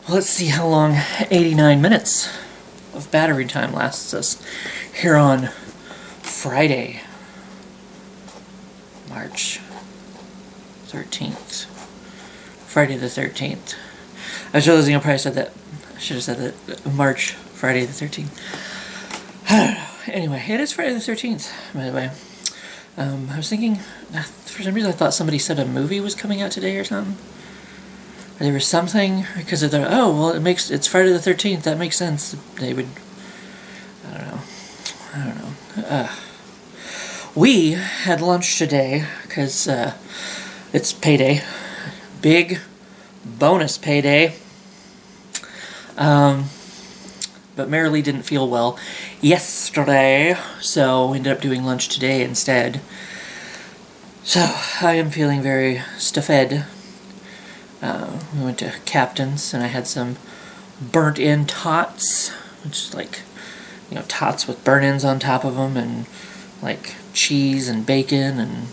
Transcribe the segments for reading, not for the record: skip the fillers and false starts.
Let's see how long 89 minutes of battery time lasts us here on Friday, March 13th. Friday the 13th. I was realizing I probably said that. I should have said that. March, Friday the 13th. I don't know. Anyway, it is Friday the 13th, by the way. I was thinking, for some reason I thought somebody said a movie was coming out today or something. Or there was something, because of the, oh, well, it's Friday the 13th, that makes sense. They would, I don't know. We had lunch today, because it's payday. Big bonus payday. But Marilee didn't feel well yesterday, so we ended up doing lunch today instead. So I am feeling very stuffed. We went to Captain's and I had some burnt-in tots, which is like, tots with burnt-ins on top of them, and like cheese and bacon and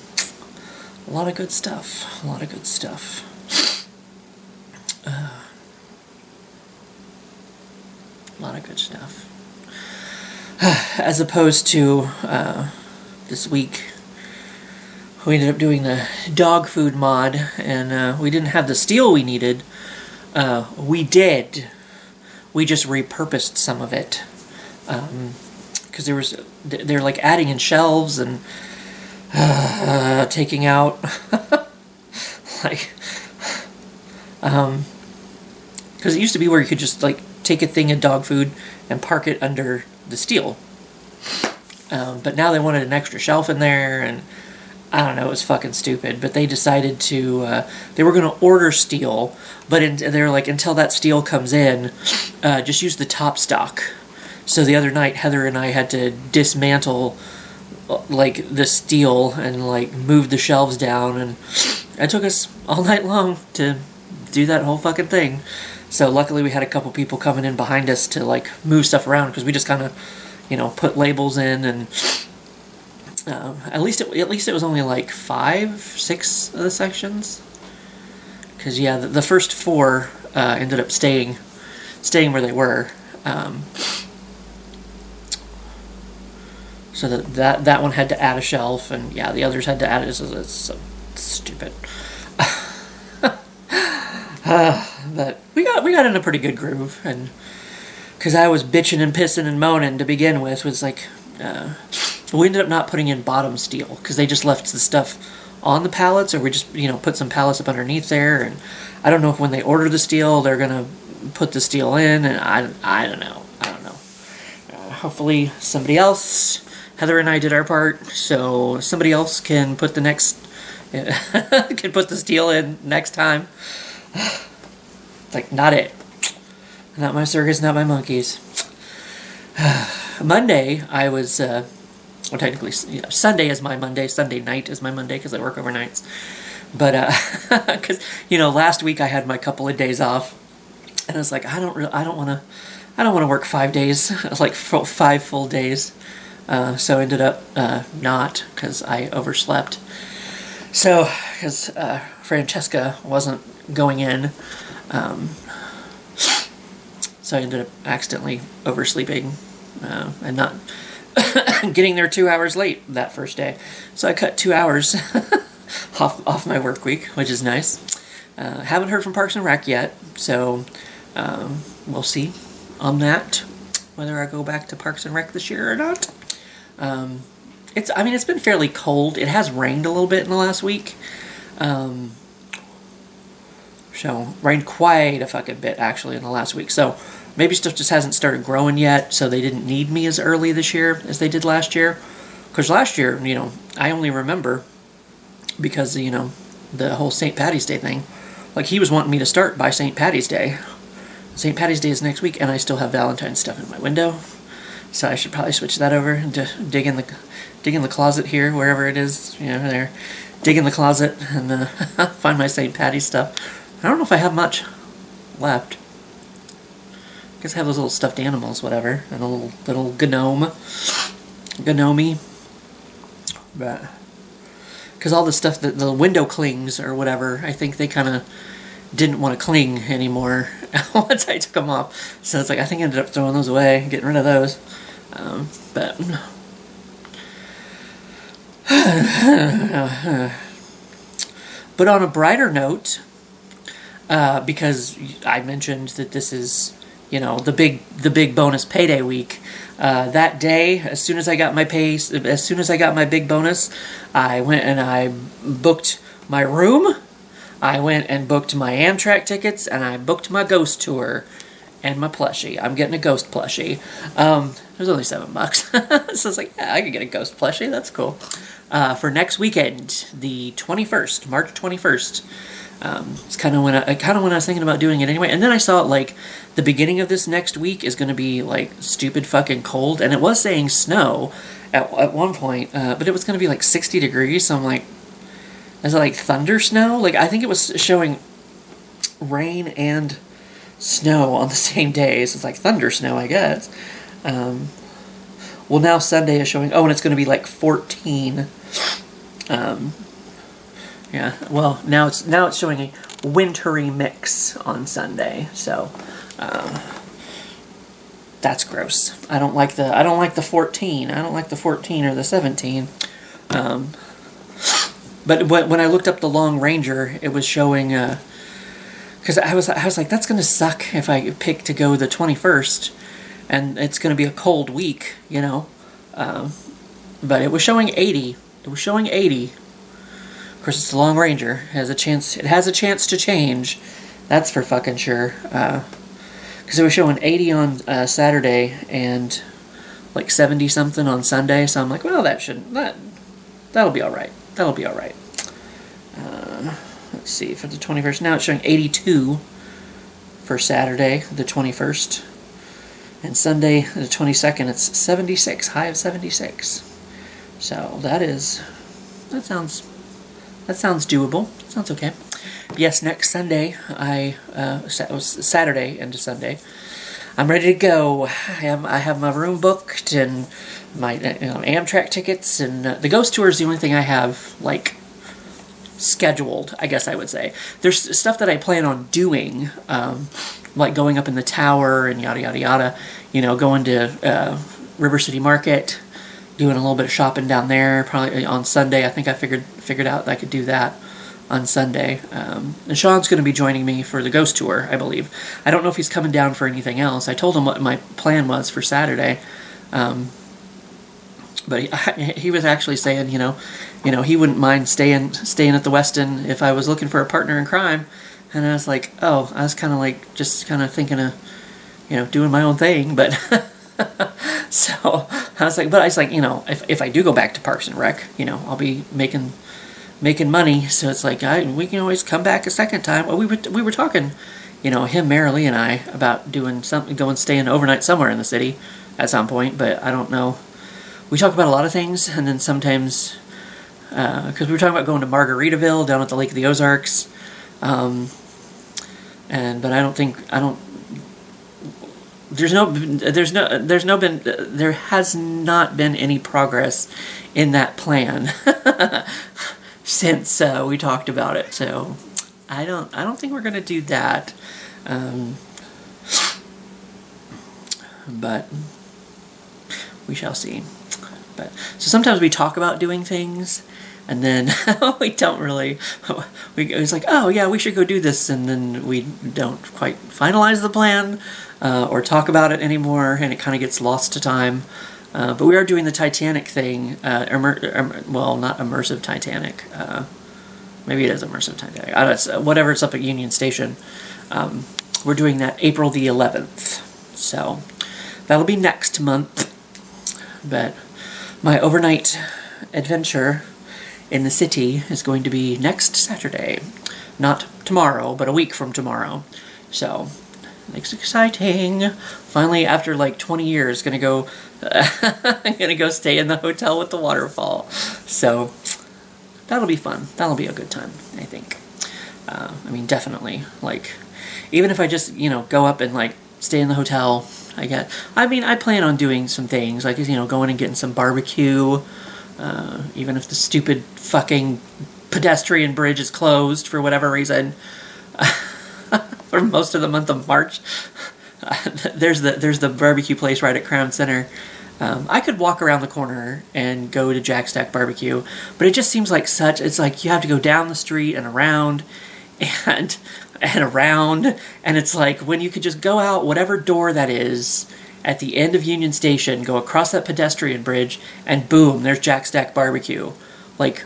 a lot of good stuff. A lot of good stuff. A lot of good stuff. As opposed to this week, we ended up doing the dog food mod, and we didn't have the steel we needed. We did. We just repurposed some of it. Because they're like adding in shelves and taking out like because it used to be where you could just like take a thing of dog food and park it under the steel, but now they wanted an extra shelf in there, and I don't know, it was fucking stupid. But they decided to they were going to order steel, but they're like, until that steel comes in, just use the top stock. So the other night Heather and I had to dismantle like the steel and like move the shelves down, and it took us all night long to do that whole fucking thing. So luckily we had a couple people coming in behind us to like move stuff around, because we just kind of, put labels in, and at least it was only like 5-6 of the sections. Because yeah, the first 4 ended up staying where they were. So that one had to add a shelf, and yeah, the others had to add it. It's so stupid. But we got in a pretty good groove, and because I was bitching and pissing and moaning to begin with, was like, we ended up not putting in bottom steel, because they just left the stuff on the pallets, or we just put some pallets up underneath there, and I don't know if when they order the steel they're gonna put the steel in, and I don't know. Hopefully somebody else. Heather and I did our part, so somebody else can put the steel in next time. It's like, not it. Not my circus, not my monkeys. Monday, I was, technically, Sunday is my Monday. Sunday night is my Monday, because I work overnights. But, because, last week I had my couple of days off, and I was like, I don't want to work 5 days, like 5 full days. So ended up not, because I overslept. So, because Francesca wasn't going in, so I ended up accidentally oversleeping and not getting there 2 hours late that first day. So I cut 2 hours off my work week, which is nice. Haven't heard from Parks and Rec yet, so we'll see on that, whether I go back to Parks and Rec this year or not. It's been fairly cold. It has rained a little bit in the last week. So rained quite a fucking bit actually in the last week. So maybe stuff just hasn't started growing yet, so they didn't need me as early this year as they did last year. Because last year, I only remember because, the whole St. Paddy's Day thing. Like, he was wanting me to start by St. Paddy's Day. St. Paddy's Day is next week, and I still have Valentine's stuff in my window. So I should probably switch that over and dig in the closet here, wherever it is, there. Dig in the closet and find my St. Paddy's stuff. I don't know if I have much left. I guess I have those little stuffed animals, whatever, and a little gnome. But because all the stuff that the window clings or whatever, I think they kind of didn't want to cling anymore, once I took them off. So it's like, I think I ended up throwing those away, getting rid of those. But but on a brighter note, because I mentioned that this is, you know, the big bonus payday week. That day, as soon as I got my big bonus, I went and I booked my room. I went and booked my Amtrak tickets, and I booked my ghost tour and my plushie. I'm getting a ghost plushie. It was only $7, so it's like, yeah, I could get a ghost plushie. That's cool. For next weekend, the 21st, March 21st. It's kind of when I was thinking about doing it anyway. And then I saw like the beginning of this next week is going to be like stupid fucking cold, and it was saying snow at one point, but it was going to be like 60 degrees. So I'm like, is it like thunder snow? Like, I think it was showing rain and snow on the same day. So it's like thunder snow, I guess. Well, now Sunday is showing. Oh, and it's going to be like 14. Yeah. Well, now it's showing a wintry mix on Sunday. So that's gross. I don't like the 14. I don't like the 14 or the 17. But when I looked up the Long Ranger, it was showing, because I was like, that's going to suck if I pick to go the 21st, and it's going to be a cold week, you know. But it was showing 80. It was showing 80. Of course, it's the Long Ranger. It has a chance to change. That's for fucking sure. Because it was showing 80 on Saturday and like 70 something on Sunday. So I'm like, well, that'll be all right. That'll be all right. Let's see, for the 21st. Now it's showing 82 for Saturday, the 21st. And Sunday, the 22nd, it's 76, high of 76. So that sounds doable. Sounds okay. Yes, next Sunday, Saturday into Sunday, I'm ready to go. I have my room booked and my Amtrak tickets, and the ghost tour is the only thing I have like scheduled, I guess I would say. There's stuff that I plan on doing, like going up in the tower and yada yada yada. You know, going to River City Market, doing a little bit of shopping down there. Probably on Sunday. I think I figured out that I could do that on Sunday. And Sean's going to be joining me for the ghost tour, I believe. I don't know if he's coming down for anything else. I told him what my plan was for Saturday. But he was actually saying, you know, he wouldn't mind staying at the Westin if I was looking for a partner in crime. And I was like, oh, I was kind of like, just kind of thinking of, you know, doing my own thing. But so I was like, you know, if I do go back to Parks and Rec, you know, I'll be making money. So it's like, we can always come back a second time. Well, we were talking, you know, him, Marilee, and I about doing something, staying overnight somewhere in the city at some point. But I don't know. We talk about a lot of things, and then sometimes, because we were talking about going to Margaritaville down at the Lake of the Ozarks, but there has not been any progress in that plan since we talked about it. So I don't think we're gonna do that. But we shall see. But so sometimes we talk about doing things, and then we don't really. It's like, oh yeah, we should go do this, and then we don't quite finalize the plan or talk about it anymore, and it kind of gets lost to time. But we are doing the Titanic thing. Well, not immersive Titanic. Maybe it is immersive Titanic. Whatever, it's up at Union Station. We're doing that April the 11th. So that'll be next month. But my overnight adventure in the city is going to be next Saturday. Not tomorrow, but a week from tomorrow. So, it's exciting. Finally, after like 20 years, gonna go stay in the hotel with the waterfall. So, that'll be fun. That'll be a good time, I think. I mean, definitely. Like, even if I just, go up and like stay in the hotel, I plan on doing some things, like, going and getting some barbecue, even if the stupid fucking pedestrian bridge is closed for whatever reason. for most of the month of March. There's the barbecue place right at Crown Center. I could walk around the corner and go to Jack Stack Barbecue, but it just seems like it's like you have to go down the street and around and around, and it's like when you could just go out whatever door that is at the end of Union Station, go across that pedestrian bridge, and boom, there's Jack Stack Barbecue. Like,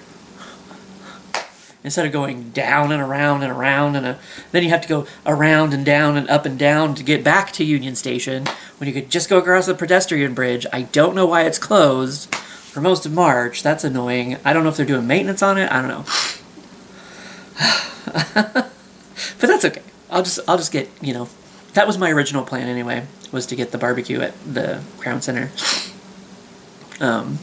instead of going down and around and around, then you have to go around and down and down to get back to Union Station, when you could just go across the pedestrian bridge. I don't know why it's closed for most of March. That's annoying. I don't know if they're doing maintenance on it. I don't know. But that's okay. I'll just get, that was my original plan anyway, was to get the barbecue at the Crown Center. And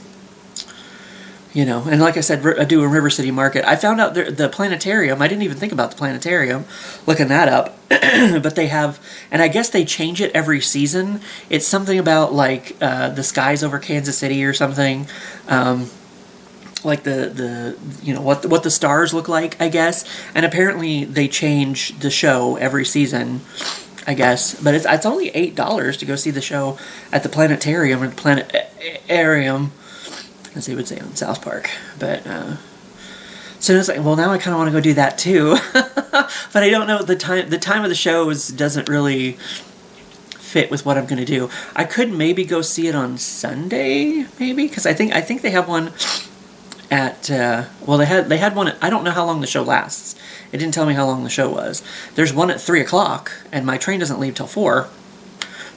like I said, I do a River City Market. I found out the planetarium, I didn't even think about the planetarium, looking that up, but they have, and I guess they change it every season. It's something about, like, the skies over Kansas City or something, like what the stars look like, I guess, and apparently they change the show every season, I guess, but it's only $8 to go see the show at the planetarium, or the planetarium, as they would say on South Park. But so it's like, well, now I kind of want to go do that too. But I don't know, the time of the shows doesn't really fit with what I'm going to do. I could maybe go see it on Sunday, maybe, because I think they have one at they had one at, I don't know how long the show lasts. It didn't tell me how long the show was. There's one at 3:00, and my train doesn't leave till 4,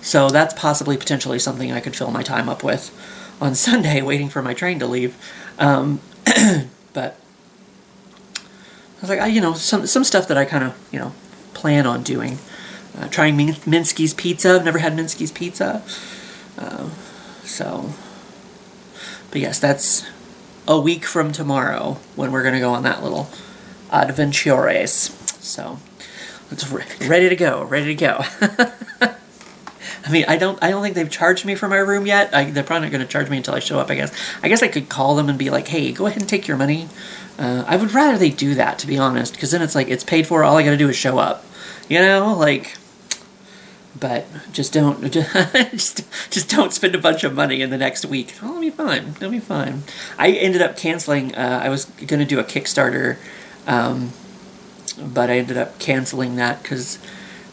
so that's potentially something I could fill my time up with on Sunday, waiting for my train to leave. But I was like, some stuff that I kind of, plan on doing. Trying Minsky's Pizza. I've never had Minsky's Pizza. But yes, that's a week from tomorrow when we're going to go on that little adventures. So, it's ready to go. I mean, I don't think they've charged me for my room yet. They're probably not going to charge me until I show up, I guess. I guess I could call them and be like, hey, go ahead and take your money. I would rather they do that, to be honest, because then it's like, it's paid for, all I got to do is show up. But just don't, just don't spend a bunch of money in the next week. Oh, it'll be fine. I ended up canceling, I was going to do a Kickstarter, but I ended up canceling that because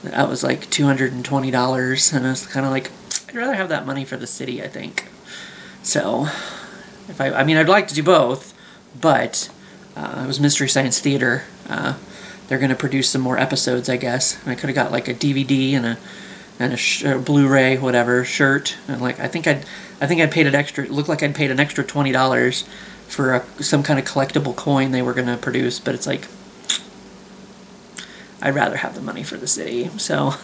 that was like $220, and I was kind of like, I'd rather have that money for the city, I think. So, I'd like to do both, but it was Mystery Science Theater. They're going to produce some more episodes, I guess. And I could have got like a DVD and a Blu-ray, whatever, shirt. And like, I think I'd paid an extra. It looked like I'd paid an extra $20 for some kind of collectible coin they were going to produce. But it's like, I'd rather have the money for the city. So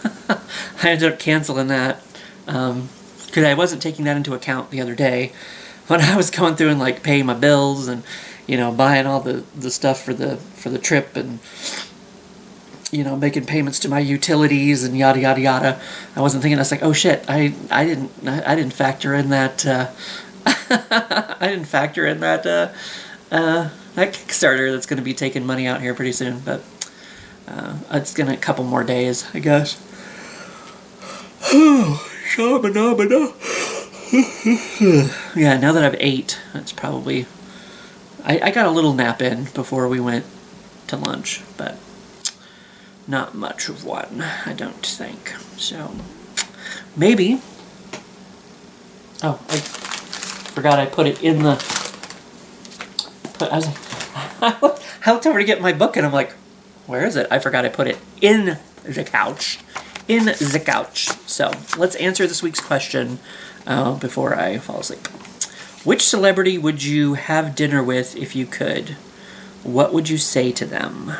I ended up canceling that because I wasn't taking that into account the other day when I was going through and like paying my bills and buying all the stuff for the trip and making payments to my utilities and yada yada yada. I wasn't thinking. I was like, oh shit, I didn't factor in that. I didn't factor in that that Kickstarter that's going to be taking money out here pretty soon. But it's gonna a couple more days, I guess. Yeah, now that I've ate, it's probably. I got a little nap in before we went to lunch, but not much of one, I don't think. So, maybe. Oh, I forgot I put it in the. I looked over to get my book, and I'm like, where is it? I forgot I put it in the couch. In the couch. So, let's answer this week's question before I fall asleep. Which celebrity would you have dinner with if you could? What would you say to them?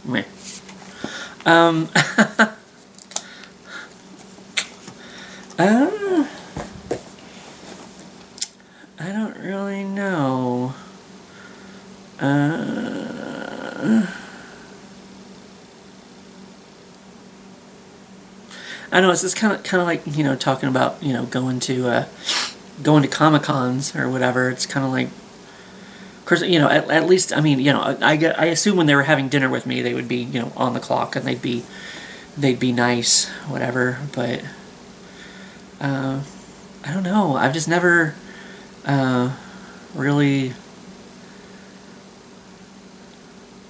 Meh. I don't really know. I know it's just kind of like talking about going to Comic-Cons or whatever. It's kind of like Of course, at least, I mean, I assume when they were having dinner with me, they would be, on the clock, and they'd be nice, whatever. But I don't know. I've just never really.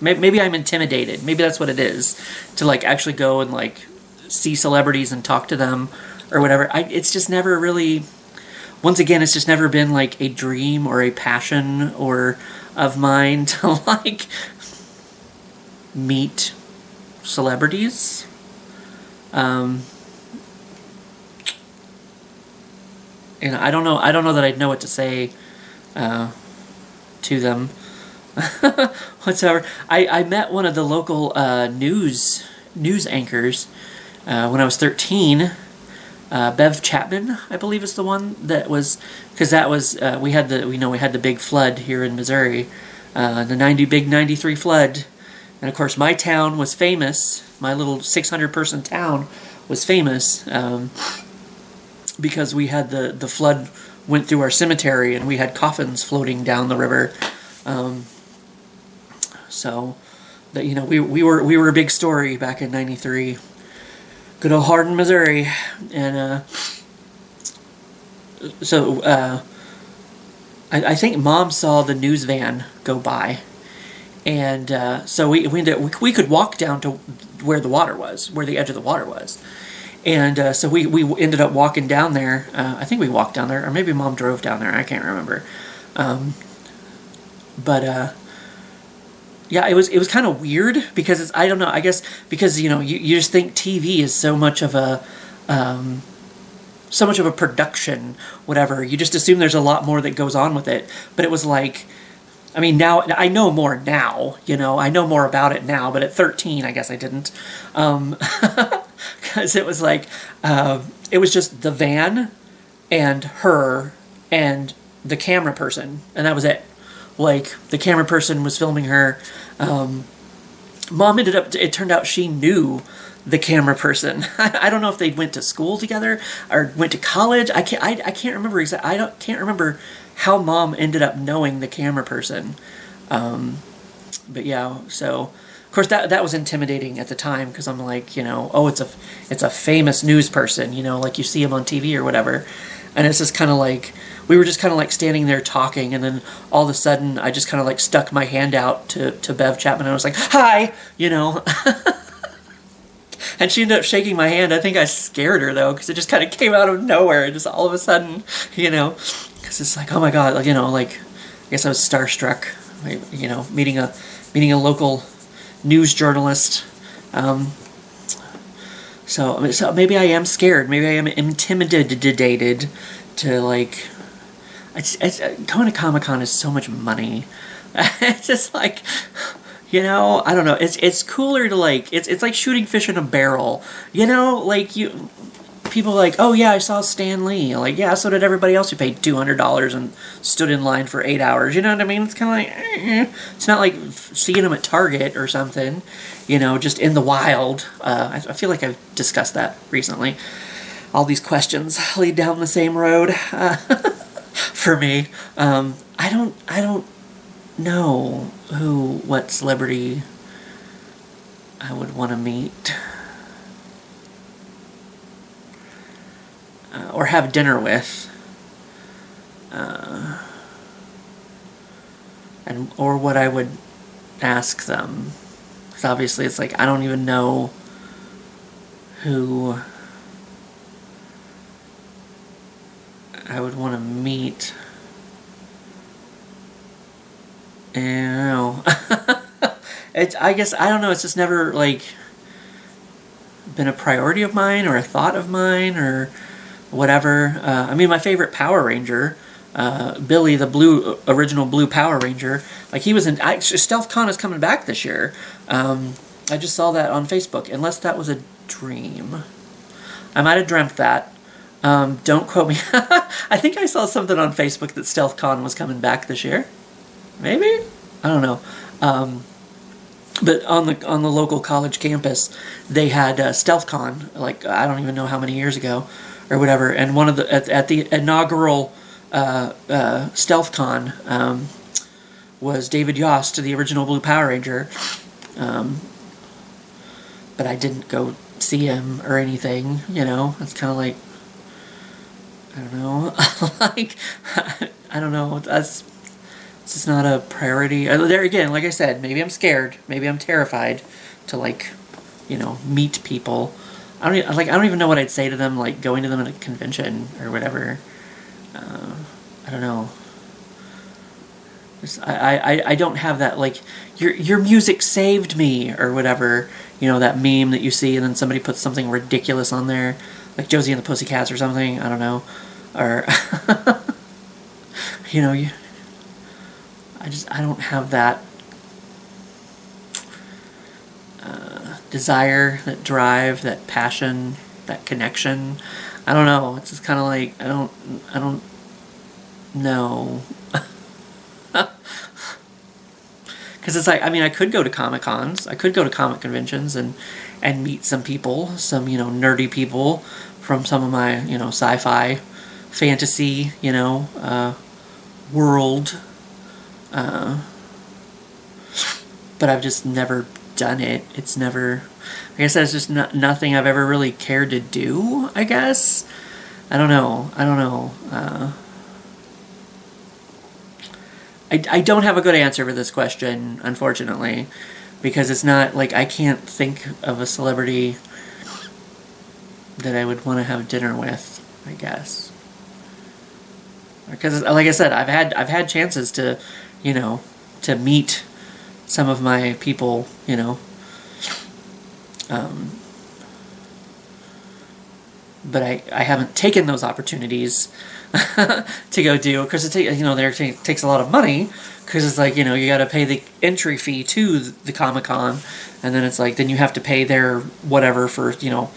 Maybe I'm intimidated. Maybe that's what it is, to like actually go and like see celebrities and talk to them or whatever. It's just never really. Once again, it's just never been like a dream or a passion or of mine to like meet celebrities. I don't know. I don't know that I'd know what to say to them whatsoever. I met one of the local news anchors when I was 13. Bev Chapman, I believe, is the one that was, because that was we had the big flood here in Missouri, the big '93 flood, and of course my town was famous. My little 600-person town was famous because we had the flood went through our cemetery and we had coffins floating down the river. So that we were a big story back in '93. Good old Hardin, Missouri, and I think Mom saw the news van go by, and so we could walk down to where the water was, where the edge of the water was, and so we ended up walking down there. I think we walked down there, or maybe Mom drove down there. I can't remember, but. Yeah, it was kind of weird because I don't know, I guess because you just think TV is so much of a production, whatever. You just assume there's a lot more that goes on with it. But it was like, I mean, now I know more now, I know more about it now, but at 13 I guess I didn't. Because it was like it was just the van and her and the camera person, and that was it. Like, the camera person was filming her. Mom it turned out she knew the camera person. I don't know if they went to school together or went to college. I can't remember exactly. Can't remember how Mom ended up knowing the camera person. But yeah, so of course that was intimidating at the time because I'm like, oh, it's a famous news person, like you see him on TV or whatever, and it's just kind of like. We were just kind of like standing there talking, and then all of a sudden I just kind of like stuck my hand out to Bev Chapman, and I was like, hi, and she ended up shaking my hand. I think I scared her, though, because it just kind of came out of nowhere, just all of a sudden, because it's like, oh my God, like, I guess I was starstruck, meeting a local news journalist. So maybe I am scared. Maybe I am intimidated to like. Going to Comic-Con is so much money. It's just like, I don't know. It's cooler to like. It's like shooting fish in a barrel. Like people are like, oh yeah, I saw Stan Lee. Like, yeah, so did everybody else who paid $200 and stood in line for 8 hours. You know what I mean? It's kind of like, it's not like seeing them at Target or something. Just in the wild. I feel like I've discussed that recently. All these questions lead down the same road. For me, I don't know what celebrity I would want to meet or have dinner with, or what I would ask them. Because obviously, it's like I don't even know who I would want to meet. I guess, I don't know, it's just never, like, been a priority of mine or a thought of mine or whatever. I mean, my favorite Power Ranger, Billy, the original blue Power Ranger, like, he was in, StealthCon is coming back this year. I just saw that on Facebook, unless that was a dream. I might have dreamt that. Don't quote me. I think I saw something on Facebook that StealthCon was coming back this year. Maybe? I don't know. But on the local college campus, they had StealthCon, like, I don't even know how many years ago, or whatever. And one of the at the inaugural StealthCon, was David Yost, the original Blue Power Ranger. But I didn't go see him or anything, you know. It's kind of like, I don't know, like, I don't know, it's just not a priority. There again, like I said, maybe I'm scared, maybe I'm terrified to, like, you know, meet people. I don't even know what I'd say to them, like, going to them at a convention or whatever. I don't know. I don't have that, like, your music saved me, or whatever, you know, that meme that you see, and then somebody puts something ridiculous on there, like Josie and the Pussycats or something, I don't know, or, you know, I don't have that desire, that drive, that passion, that connection. I don't know, it's just kind of like, I don't know. Because it's like, I mean, I could go to Comic-Cons, I could go to comic conventions and meet some people, some, you know, nerdy people from some of my, you know, sci-fi, fantasy, you know, world. But I've just never done it. It's never, like I said, it's just nothing I've ever really cared to do, I guess. I don't know. I don't have a good answer for this question, unfortunately, because it's not, like, I can't think of a celebrity that I would want to have dinner with, I guess. Because, like I said, I've had chances to, you know, to meet some of my people, you know, but I haven't taken those opportunities to go do, because it takes a lot of money, because it's like, you know, you got to pay the entry fee to the Comic-Con, and then it's like, then you have to pay their whatever for, you know,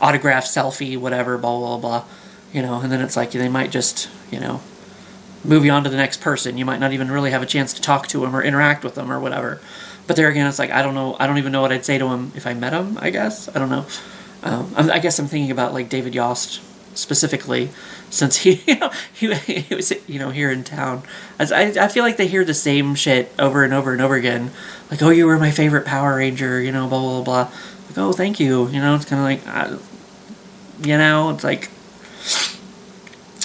autograph, selfie, whatever, blah blah blah, you know, and then it's like they might just, you know, move you on to the next person. You might not even really have a chance to talk to them or interact with them or whatever. But there again, it's like, I don't even know what I'd say to him if I met him, I guess. I don't know. I guess I'm thinking about, like, David Yost specifically, since he was, you know, here in town. I feel like they hear the same shit over and over and over again. Like, oh, you were my favorite Power Ranger, you know, blah, blah, blah. Like, oh, thank you. You know, it's kind of like, you know, it's like,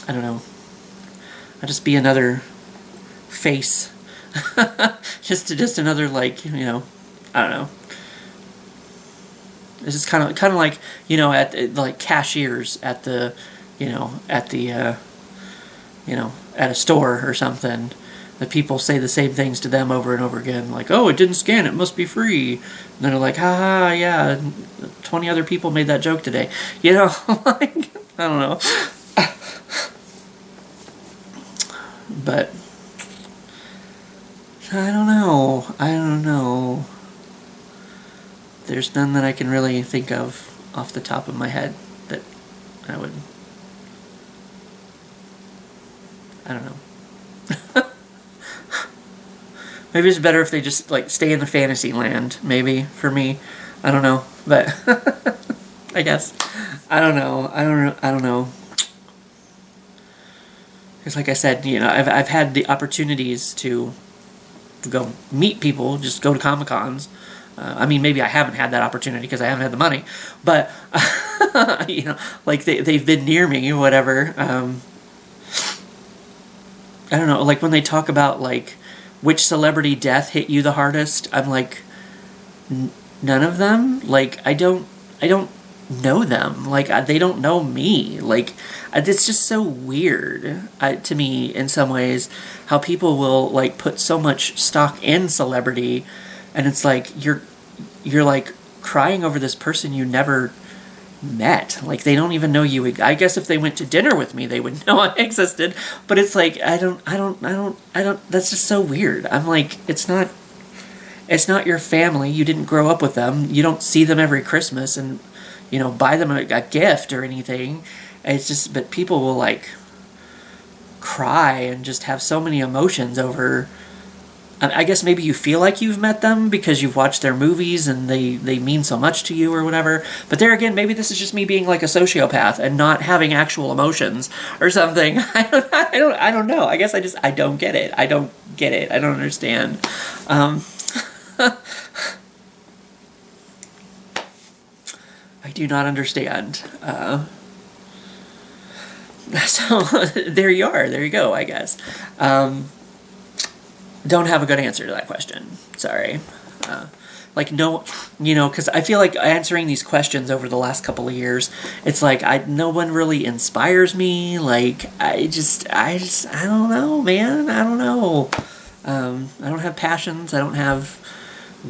I don't know. I'll just be another face. just another, like, you know, I don't know. It's just kind of like, you know, at like cashiers at the, you know, at a store or something. The people say the same things to them over and over again, like, oh, it didn't scan, it must be free. And then they're like, haha, yeah, 20 other people made that joke today. You know, like, I don't know. But I don't know. There's none that I can really think of off the top of my head that I would, I don't know. Maybe it's better if they just, like, stay in the fantasy land, maybe, for me. I don't know, but I guess. I don't know. Because, like I said, you know, I've had the opportunities to go meet people, just go to Comic-Cons. I mean, maybe I haven't had that opportunity because I haven't had the money, but, you know, like, they've been near me, whatever. I don't know, like, when they talk about, like, which celebrity death hit you the hardest, I'm like, none of them. Like, I don't know them. Like, they don't know me. Like, it's just so weird to me in some ways how people will, like, put so much stock in celebrity, and it's like you're like crying over this person you never met. Like, they don't even know you. I guess if they went to dinner with me, they would know I existed. But it's like, I don't. That's just so weird. I'm like, it's not your family. You didn't grow up with them. You don't see them every Christmas and, you know, buy them a gift or anything. It's just, but people will, like, cry and just have so many emotions over I guess maybe you feel like you've met them because you've watched their movies and they mean so much to you or whatever. But there again, maybe this is just me being like a sociopath and not having actual emotions or something. I don't know. I guess I don't get it. I don't get it. I don't understand. I do not understand. So there you are. There you go, I guess. Don't have a good answer to that question. Sorry. Like, no, you know, because I feel like answering these questions over the last couple of years, it's like no one really inspires me. Like, I don't know, man. I don't know. I don't have passions. I don't have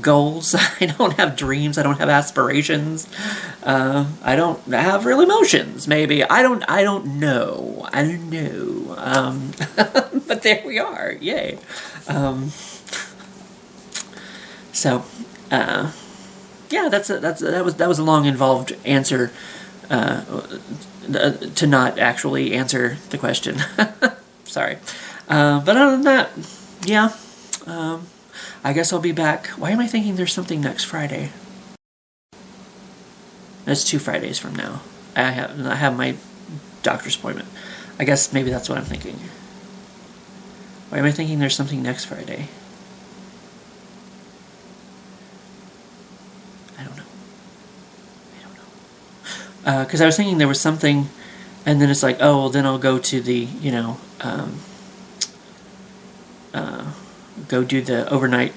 goals. I don't have dreams. I don't have aspirations. I don't have real emotions. Maybe I don't know. I don't know. But there we are. Yay. So, yeah, that was a long, involved answer to not actually answer the question. Sorry. But other than that, yeah. I guess I'll be back. Why am I thinking there's something next Friday? That's 2 Fridays from now. I have my doctor's appointment. I guess maybe that's what I'm thinking. Why am I thinking there's something next Friday? I don't know. Because I was thinking there was something, and then it's like, oh, well, then I'll go to the, you know, go do the overnight.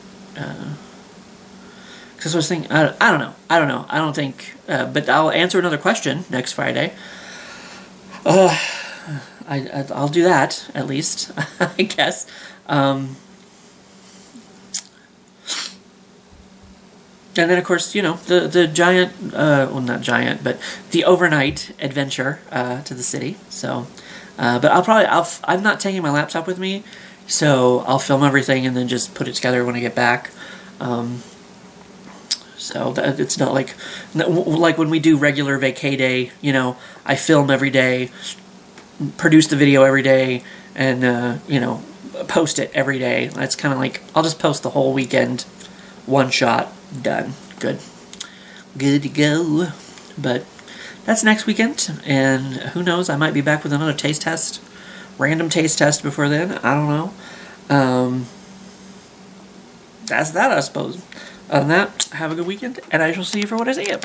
Because I was thinking, I don't know. I don't think, but I'll answer another question next Friday. I'll do that, at least, I guess. And then, of course, you know, the giant, well, not giant, but the overnight adventure to the city. So, but I'm not taking my laptop with me, so I'll film everything and then just put it together when I get back. So that it's not like when we do regular vacay day, you know, I film every day, produce the video every day, and, you know, post it every day. It's kind of like, I'll just post the whole weekend, one shot, done. Good to go. But that's next weekend, and who knows, I might be back with another taste test, random taste test before then. I don't know. That's that, I suppose. Other than that, have a good weekend, and I shall see you for what I see you.